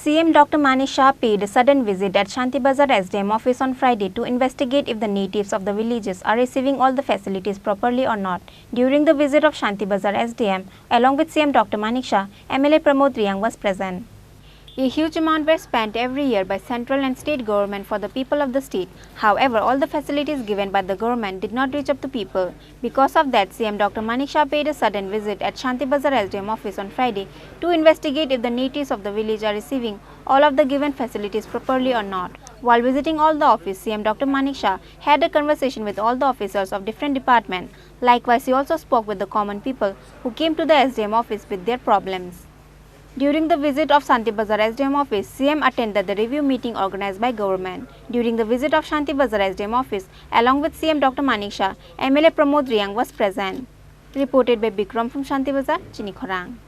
CM Dr. Manik Saha paid a sudden visit at Santirbazar SDM office on Friday to investigate if the natives of the villages are receiving all the facilities properly or not. During the visit of Santirbazar SDM, along with CM Dr. Manik Saha, MLA Pramod Riyang was present. A huge amount were spent every year by central and state government for the people of the state. However, all the facilities given by the government did not reach up to people. Because of that, CM Dr. Manik Saha paid a sudden visit at Santirbazar SDM office on Friday to investigate if the natives of the village are receiving all of the given facilities properly or not. While visiting all the office, CM Dr. Manik Saha had a conversation with all the officers of different departments. Likewise, he also spoke with the common people who came to the SDM office with their problems. During the visit of Santirbazar SDM office, CM attended the review meeting organized by government. During the visit of Santirbazar SDM office, along with CM Dr. Manik Saha, MLA Pramod Riyang was present. Reported by Bikram from Santirbazar, Chini, Khorang.